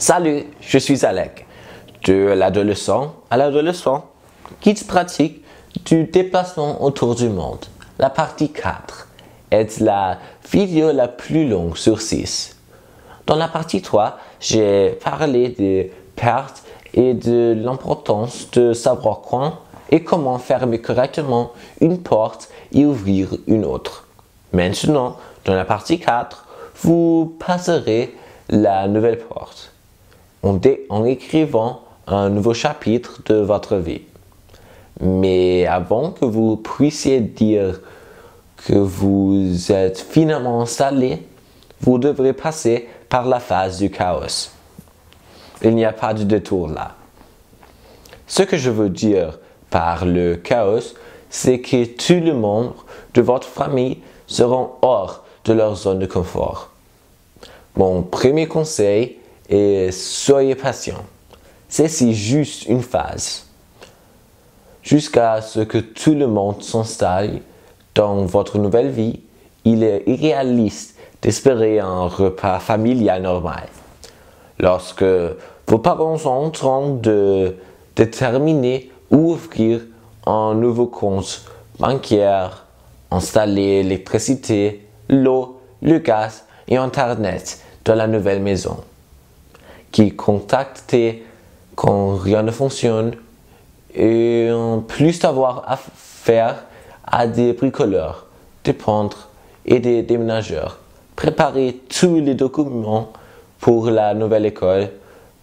Salut, je suis Alec. De l'adolescent à l'adolescent, guide pratique du déplacement autour du monde. La partie 4 est la vidéo la plus longue sur 6. Dans la partie 3, j'ai parlé des pertes et de l'importance de savoir quand et comment fermer correctement une porte et ouvrir une autre. Maintenant, dans la partie 4, vous passerez la nouvelle porte en écrivant un nouveau chapitre de votre vie. Mais avant que vous puissiez dire que vous êtes finalement installé, vous devrez passer par la phase du chaos. Il n'y a pas de détour là. Ce que je veux dire par le chaos, c'est que tous les membres de votre famille seront hors de leur zone de confort. Mon premier conseil est soyez patient. C'est juste une phase. Jusqu'à ce que tout le monde s'installe dans votre nouvelle vie, il est irréaliste d'espérer un repas familial normal. Lorsque vos parents sont en train de déterminer ou ouvrir un nouveau compte bancaire, installer l'électricité, l'eau, le gaz et Internet dans la nouvelle maison, qui contacter quand rien ne fonctionne et en plus d'avoir affaire à des bricoleurs, des peintres et des déménageurs. Préparez tous les documents pour la nouvelle école,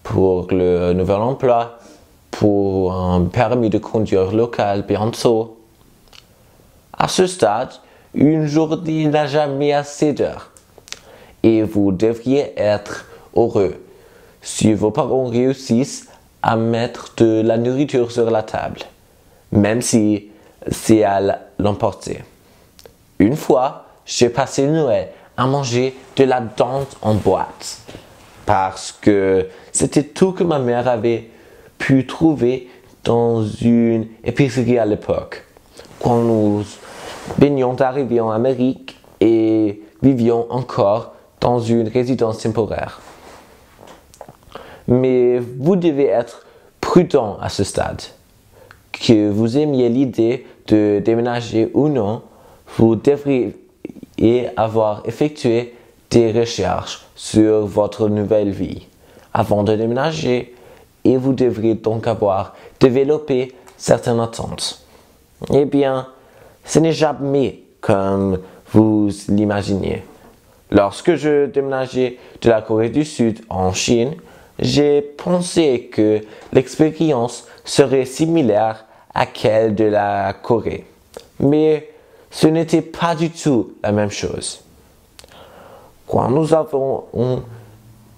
pour le nouvel emploi, pour un permis de conduire local bientôt. À ce stade, une journée n'a jamais assez d'heures et vous devriez être heureux si vos parents réussissent à mettre de la nourriture sur la table, même si c'est à l'emporter. Une fois, j'ai passé Noël à manger de la dinde en boîte, parce que c'était tout que ma mère avait pu trouver dans une épicerie à l'époque, quand nous venions d'arriver en Amérique et vivions encore dans une résidence temporaire. Mais vous devez être prudent à ce stade. Que vous aimiez l'idée de déménager ou non, vous devriez avoir effectué des recherches sur votre nouvelle vie avant de déménager et vous devriez donc avoir développé certaines attentes. Eh bien, ce n'est jamais comme vous l'imaginez. Lorsque je déménageais de la Corée du Sud en Chine, j'ai pensé que l'expérience serait similaire à celle de la Corée. Mais ce n'était pas du tout la même chose. Quand nous avons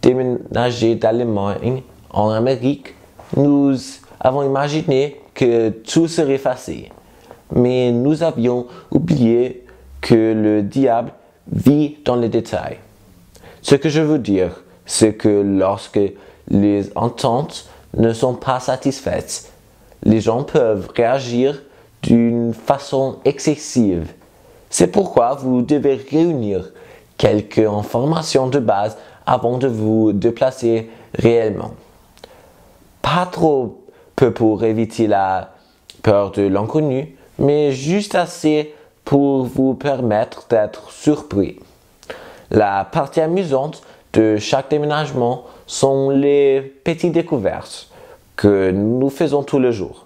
déménagé d'Allemagne en Amérique, nous avons imaginé que tout serait facile. Mais nous avions oublié que le diable vit dans les détails. Ce que je veux dire, c'est que lorsque les ententes ne sont pas satisfaites, les gens peuvent réagir d'une façon excessive. C'est pourquoi vous devez réunir quelques informations de base avant de vous déplacer réellement. Pas trop peu pour éviter la peur de l'inconnu, mais juste assez pour vous permettre d'être surpris. La partie amusante de chaque déménagement sont les petites découvertes que nous faisons tous les jours.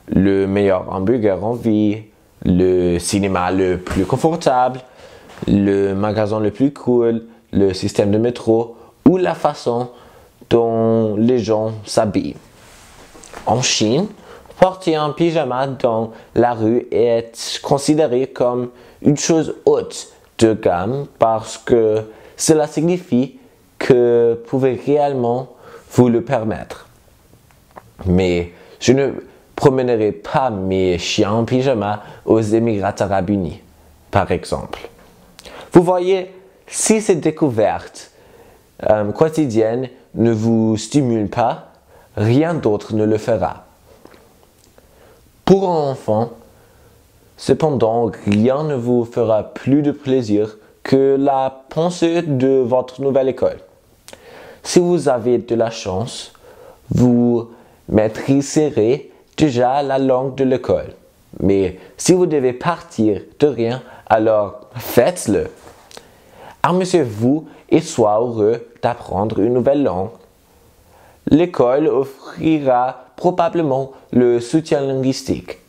Le meilleur hamburger en vie, le cinéma le plus confortable, le magasin le plus cool, le système de métro ou la façon dont les gens s'habillent. En Chine, porter un pyjama dans la rue est considéré comme une chose haute de gamme parce que cela signifie que vous pouvez réellement vous le permettre. Mais je ne promènerai pas mes chiens en pyjama aux Émirats Arabes Unis, par exemple. Vous voyez, si cette découverte quotidienne ne vous stimule pas, rien d'autre ne le fera. Pour un enfant, cependant, rien ne vous fera plus de plaisir que la pensée de votre nouvelle école. si vous avez de la chance, vous maîtriserez déjà la langue de l'école. Mais si vous devez partir de rien, alors faites-le. Amusez-vous et soyez heureux d'apprendre une nouvelle langue. L'école offrira probablement le soutien linguistique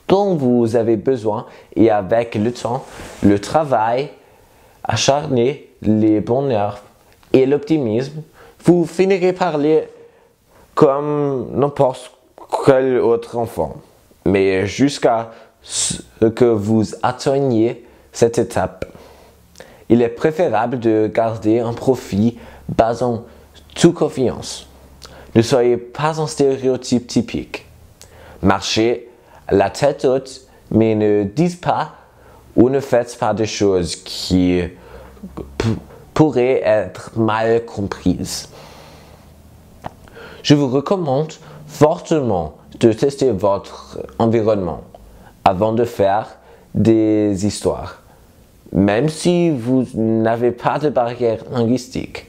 dont vous avez besoin et avec le temps, le travail acharné, les bons nerfs et l'optimisme, vous finirez par parler comme n'importe quel autre enfant. Mais jusqu'à ce que vous atteigniez cette étape, il est préférable de garder un profil basant toute confiance. Ne soyez pas un stéréotype typique. Marchez la tête haute, mais ne dites pas ou ne faites pas des choses qui pourraient être mal comprises. Je vous recommande fortement de tester votre environnement avant de faire des histoires, même si vous n'avez pas de barrière linguistique.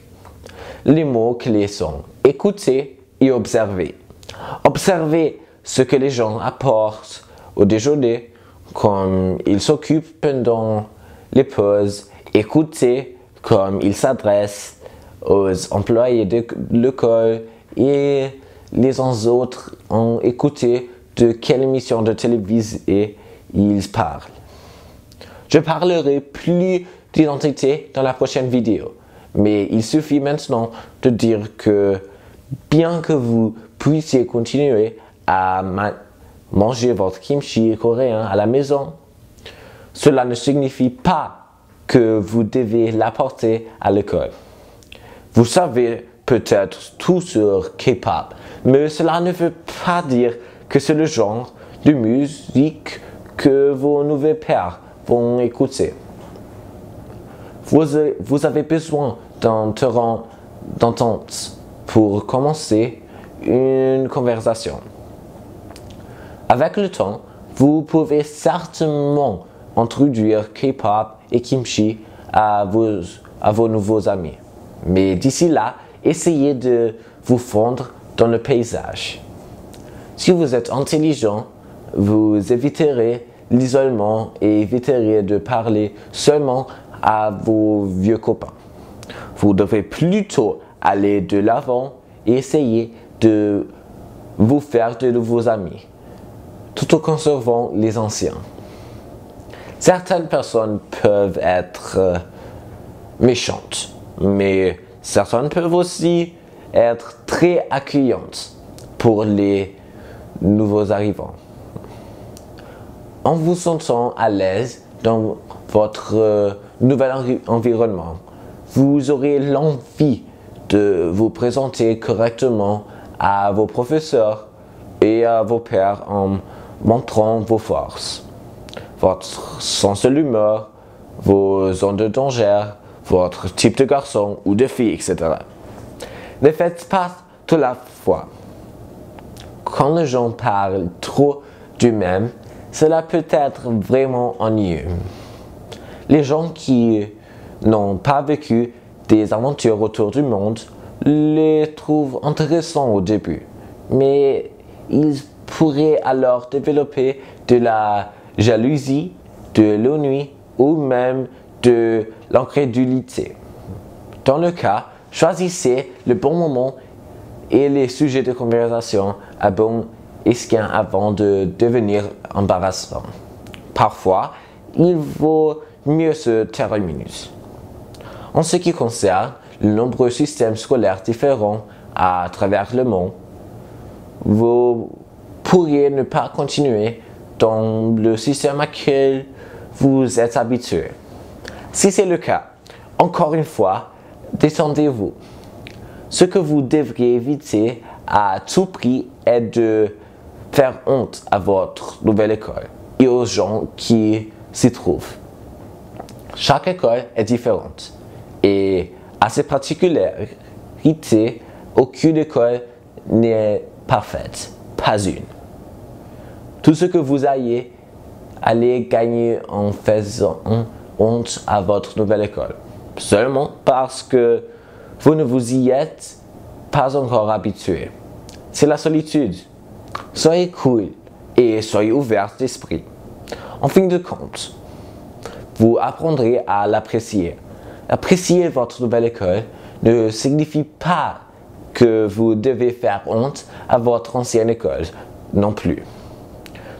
Les mots clés sont écouter et observer. Observez ce que les gens apportent au déjeuner, comme ils s'occupent pendant les pauses. Écoutez comme ils s'adressent aux employés de l'école et les autres ont écouté de quelle émission de télévision ils parlent. Je parlerai plus d'identité dans la prochaine vidéo, mais il suffit maintenant de dire que bien que vous puissiez continuer à manger votre kimchi coréen à la maison, cela ne signifie pas que vous devez l'apporter à l'école. Vous savez peut-être tout sur K-pop, mais cela ne veut pas dire que c'est le genre de musique que vos nouveaux pères vont écouter. Vous avez besoin d'un terrain d'entente pour commencer une conversation. Avec le temps, vous pouvez certainement introduire K-pop et kimchi à vos nouveaux amis. Mais d'ici là, essayez de vous fondre dans le paysage. Si vous êtes intelligent, vous éviterez l'isolement et éviterez de parler seulement à vos vieux copains. Vous devez plutôt aller de l'avant et essayer de vous faire de nouveaux amis, tout en conservant les anciens. Certaines personnes peuvent être méchantes, mais certaines peuvent aussi être très accueillantes pour les nouveaux arrivants. En vous sentant à l'aise dans votre nouvel environnement, vous aurez l'envie de vous présenter correctement à vos professeurs et à vos pairs en montrant vos forces, votre sens de l'humour, vos zones de danger, votre type de garçon ou de fille, etc. Ne faites pas tout la fois. Quand les gens parlent trop d'eux-mêmes, cela peut être vraiment ennuyeux. Les gens qui n'ont pas vécu des aventures autour du monde les trouvent intéressants au début, mais ils pourraient alors développer de la jalousie, de l'ennui ou même de l'incrédulité. Dans le cas, choisissez le bon moment et les sujets de conversation à bon escient avant de devenir embarrassant. Parfois, il vaut mieux se taire une minute. En ce qui concerne de nombreux systèmes scolaires différents à travers le monde, vous pourriez ne pas continuer dans le système auquel vous êtes habitué. Si c'est le cas, encore une fois, détendez-vous. Ce que vous devriez éviter à tout prix est de faire honte à votre nouvelle école et aux gens qui s'y trouvent. Chaque école est différente et à ses particularités, aucune école n'est parfaite, pas une. Tout ce que vous allez gagner en faisant honte à votre nouvelle école, seulement parce que vous ne vous y êtes pas encore habitué. C'est la solitude. Soyez cool et soyez ouvert d'esprit. En fin de compte, vous apprendrez à l'apprécier. Apprécier votre nouvelle école ne signifie pas que vous devez faire honte à votre ancienne école non plus.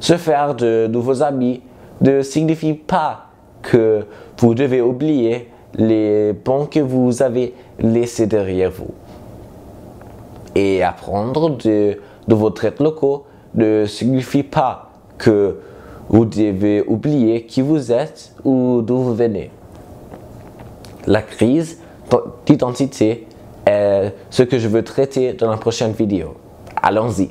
Se faire de nouveaux amis ne signifie pas que vous devez oublier les bons que vous avez laissés derrière vous. Et apprendre de nouveaux traits locaux ne signifie pas que vous devez oublier qui vous êtes ou d'où vous venez. La crise d'identité est ce que je veux traiter dans la prochaine vidéo. Allons-y.